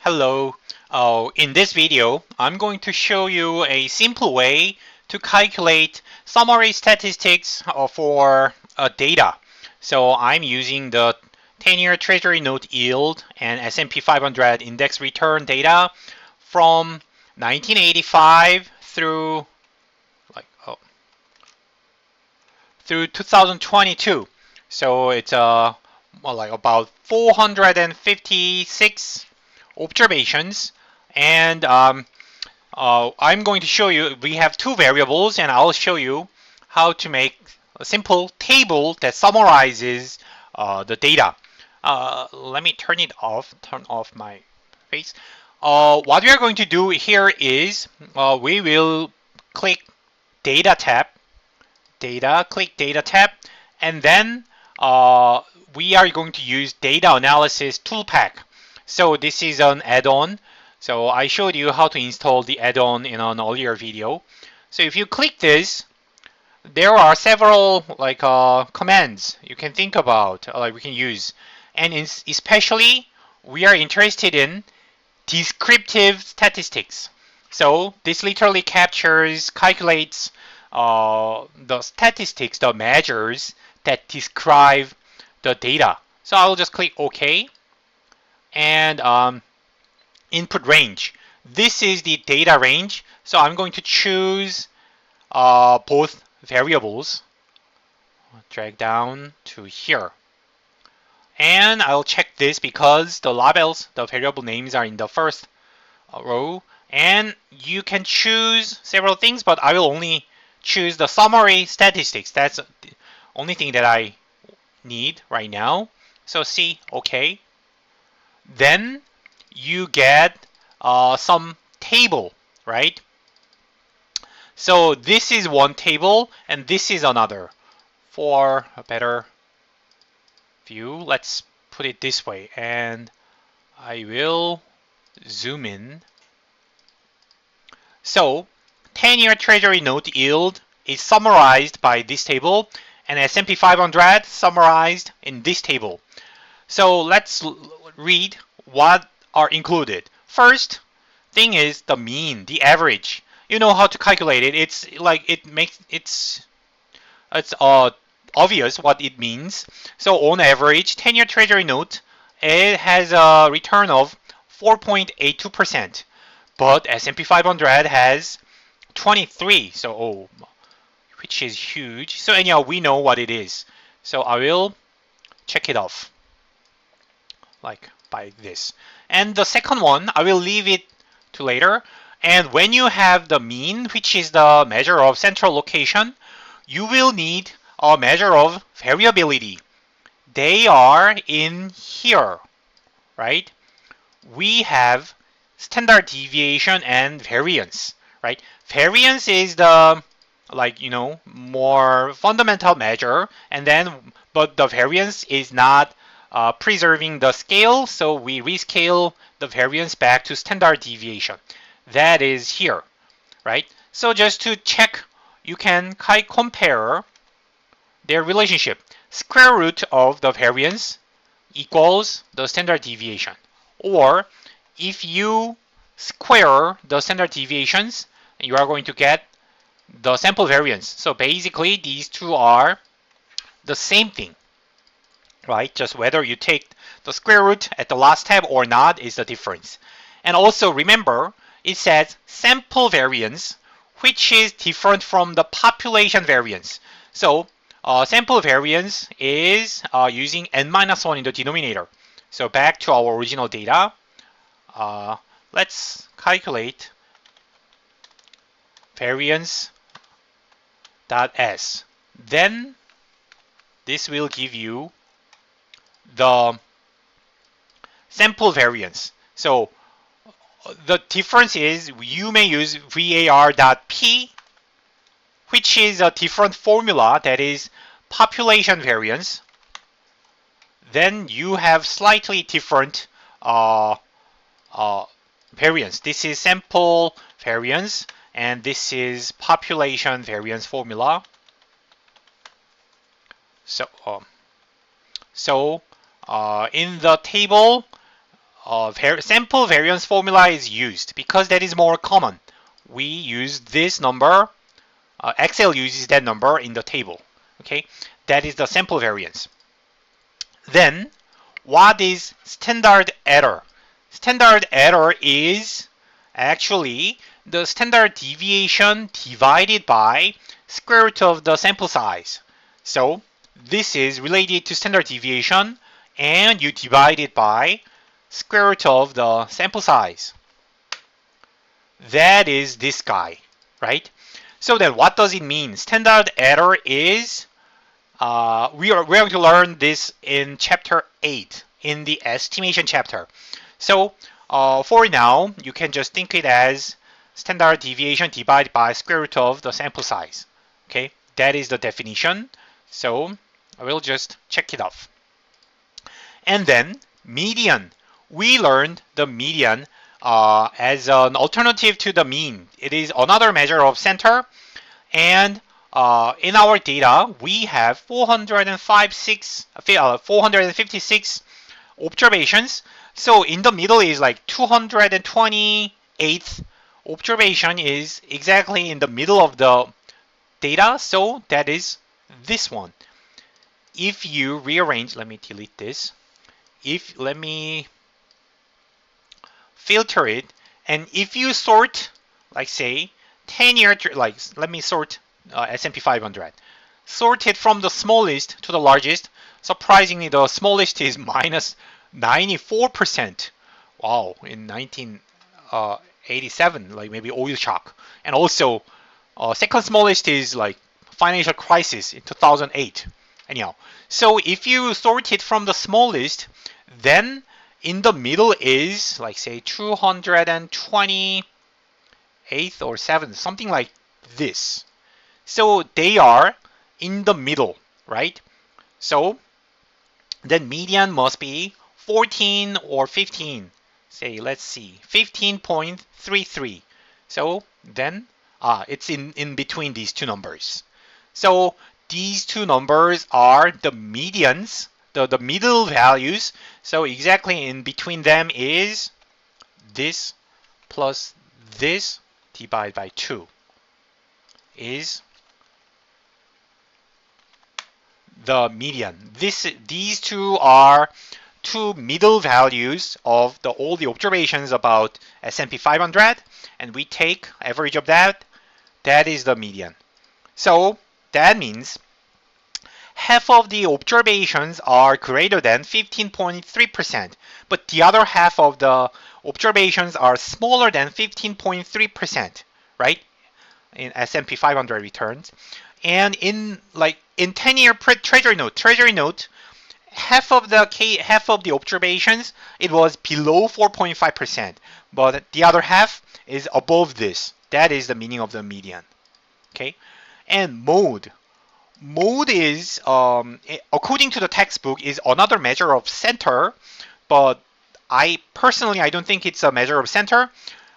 Hello. In this video, I'm going to show you a simple way to calculate summary statistics for data. So I'm using the 10-year Treasury note yield and S&P 500 index return data from 1985 through 2022. So it's like about 456 observations, and I'm going to show you. We have two variables, and I'll show you how to make a simple table that summarizes the data. Let me turn it off. Turn off my face. What we are going to do here is we will click Data tab, click Data tab, and then we are going to use Data Analysis Toolpack. So this is an add-on. So I showed you how to install the add-on in an earlier video. So if you click this, there are several commands you can think about, we can use, and especially we are interested in descriptive statistics. So this literally calculates the statistics, the measures that describe the data. So I'll just click OK, and input range. This is the data range. So I'm going to choose both variables. Drag down to here. And I'll check this because the labels, the variable names are in the first row. And you can choose several things, but I will only choose the summary statistics. That's the only thing that I need right now. So see, OK. Then you get some table, right? So this is one table, and this is another. For a better view, let's put it this way, and I will zoom in. So 10-year Treasury note yield is summarized by this table, and S&P 500 summarized in this table. So let's read what are included. First thing is the mean, the average. You know how to calculate it. It's obvious what it means. So on average, 10-year Treasury note, it has a return of 4.82%, but S&P 500 has 23. So which is huge. So anyhow, we know what it is. So I will check it off like by this. And the second one, I will leave it to later. And when you have the mean, which is the measure of central location, you will need a measure of variability. They are in here, right? We have standard deviation and variance, right? Variance is the more fundamental measure, and then but the variance is not preserving the scale, so we rescale the variance back to standard deviation. That is here, right? So just to check, you can compare their relationship. Square root of the variance equals the standard deviation. Or if you square the standard deviations, you are going to get the sample variance. So basically, these two are the same thing, right? Just whether you take the square root at the last tab or not is the difference. And also remember, it says sample variance, which is different from the population variance. So sample variance is using n-1 in the denominator. So back to our original data. Let's calculate variance.s. Then this will give you the sample variance. So the difference is you may use var.p, which is a different formula that is population variance. Then you have slightly different variance. This is sample variance, and this is population variance formula. So in the table, sample variance formula is used because that is more common. We use this number. Excel uses that number in the table. Okay, that is the sample variance. Then, what is standard error? Standard error is actually the standard deviation divided by square root of the sample size. So this is related to standard deviation, and you divide it by square root of the sample size. That is this guy, right? So then what does it mean? Standard error is, we're going to learn this in chapter 8, in the estimation chapter. So for now, you can just think it as standard deviation divided by square root of the sample size. Okay, that is the definition. So I will just check it off. And then median. We learned the median as an alternative to the mean. It is another measure of center. And in our data, we have 456 observations. So in the middle is like 228th observation is exactly in the middle of the data. So that is this one. If you rearrange, let me delete this. Let me filter it, and if you sort, like say 10-year, like let me sort S&P 500, sort it from the smallest to the largest. Surprisingly, the smallest is minus 94%. Wow, in 1987, like maybe oil shock, and also second smallest is like financial crisis in 2008. Anyhow, so if you sort it from the smallest, then in the middle is like say 228th or 7th, something like this. So they are in the middle, right? So then median must be 14 or 15. Say, let's see, 15.33. So then it's in between these two numbers. So these two numbers are the medians, the middle values. So exactly in between them is this plus this divided by 2 is the median. These two are two middle values of all the observations about S&P 500, and we take average of that. That is the median. So that means half of the observations are greater than 15.3%, but the other half of the observations are smaller than 15.3%, right? In S&P 500 returns. And in 10-year treasury note, half of the observations, it was below 4.5%, but the other half is above this. That is the meaning of the median. Okay, and mode is, according to the textbook, is another measure of center, but I don't think it's a measure of center.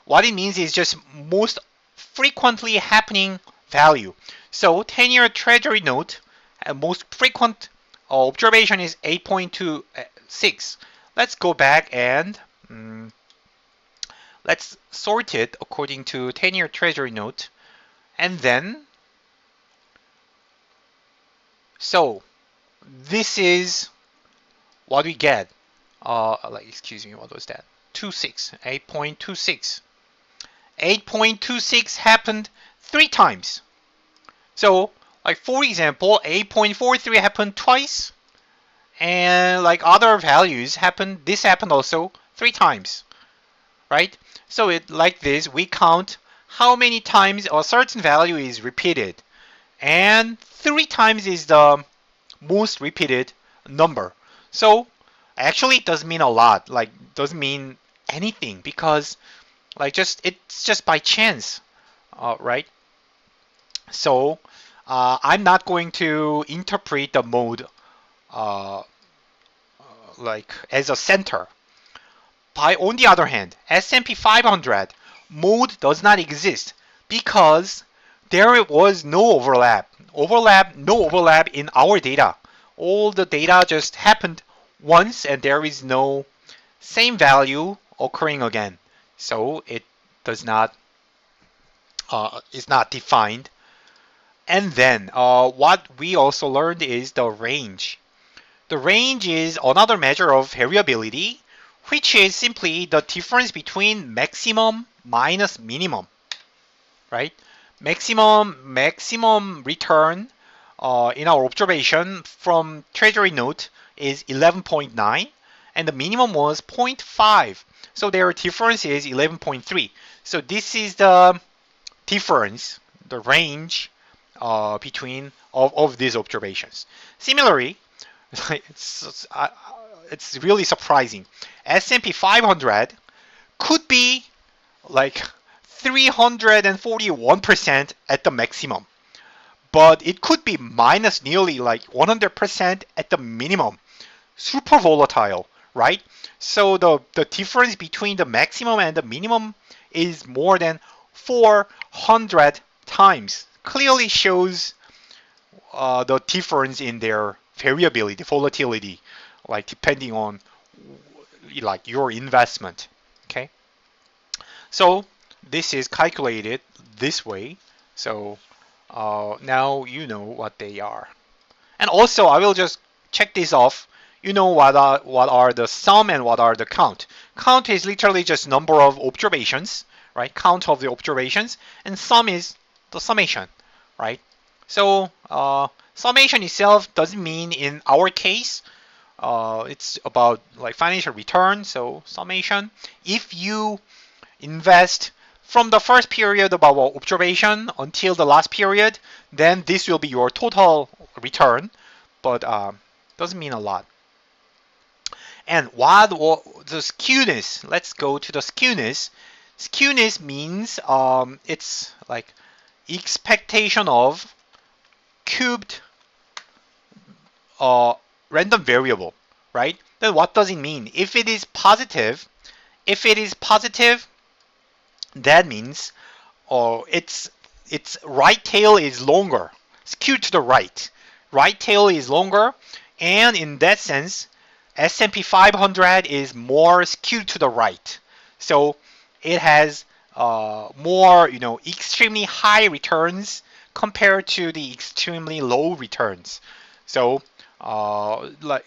What it means is just most frequently happening value. So 10-year treasury note, most frequent observation is 8.26. Let's go back and let's sort it according to 10-year treasury note, and then so this is what we get. Excuse me, what was that? 8.26. 8.26 happened 3 times. So, like for example, 8.43 happened twice, and like other values happened. This happened also 3 times, right? So it like this, we count how many times a certain value is repeated, and 3 times is the most repeated number. So actually it doesn't mean a lot, like doesn't mean anything, because like it's just by chance, right? So I'm not going to interpret the mode like as a center. On the other hand, S&P 500 mode does not exist because there was no overlap. No overlap in our data. All the data just happened once, and there is no same value occurring again. So it does not is not defined. And then what we also learned is the range. The range is another measure of variability, which is simply the difference between maximum minus minimum, right? Maximum return in our observation from Treasury note is 11.9, and the minimum was 0.5. So their difference is 11.3. So this is the difference, the range between of these observations. Similarly, it's really surprising. S&P 500 could be like 341% at the maximum, but it could be minus nearly like 100% at the minimum. Super volatile, right? So the difference between the maximum and the minimum is more than 400 times. Clearly shows the difference in their variability, volatility, like depending on like your investment. Okay, so this is calculated this way. So now you know what they are. And also, I will just check this off. You know what are the sum and what are the count. Count is literally just number of observations, right? Count of the observations, and sum is the summation, right? So summation itself doesn't mean in our case. It's about like financial return. So summation. If you invest from the first period of our observation until the last period, then this will be your total return, but doesn't mean a lot. And what the skewness? Let's go to the skewness. Skewness means it's like expectation of cubed random variable, right? Then what does it mean? If it is positive, that means its right tail is longer, skewed to the right. Right tail is longer, and in that sense, S&P 500 is more skewed to the right. So it has more, extremely high returns compared to the extremely low returns. So like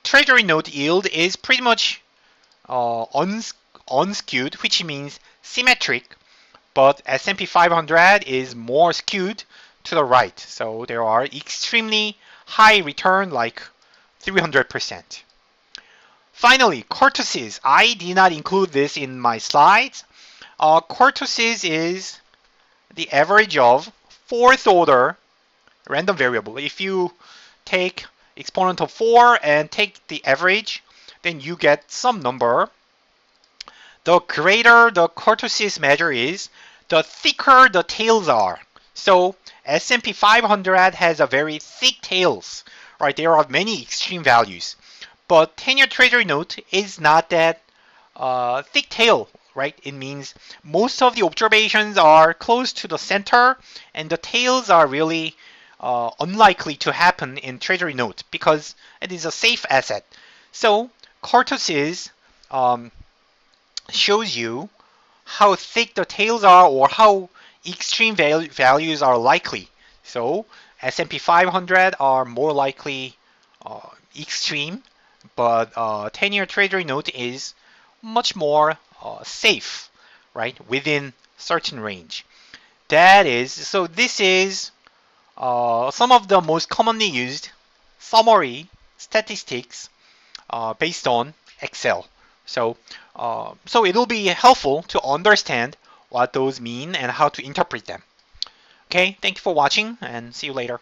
Treasury note yield is pretty much unskewed, which means symmetric, but S&P 500 is more skewed to the right. So there are extremely high return, like 300%. Finally, kurtosis. I did not include this in my slides. Kurtosis is the average of fourth order random variable. If you take exponent of 4 and take the average, then you get some number. The greater the kurtosis measure is, the thicker the tails are. So S&P 500 has a very thick tails, right? There are many extreme values, but 10-year Treasury note is not that thick tail, right? It means most of the observations are close to the center, and the tails are really unlikely to happen in Treasury note because it is a safe asset. So kurtosis shows you how thick the tails are or how extreme values are likely. So S&P 500 are more likely extreme, but 10-year Treasury note is much more safe, right, within certain range. That is, so this is some of the most commonly used summary statistics based on Excel. So it'll be helpful to understand what those mean and how to interpret them. Okay, thank you for watching and see you later.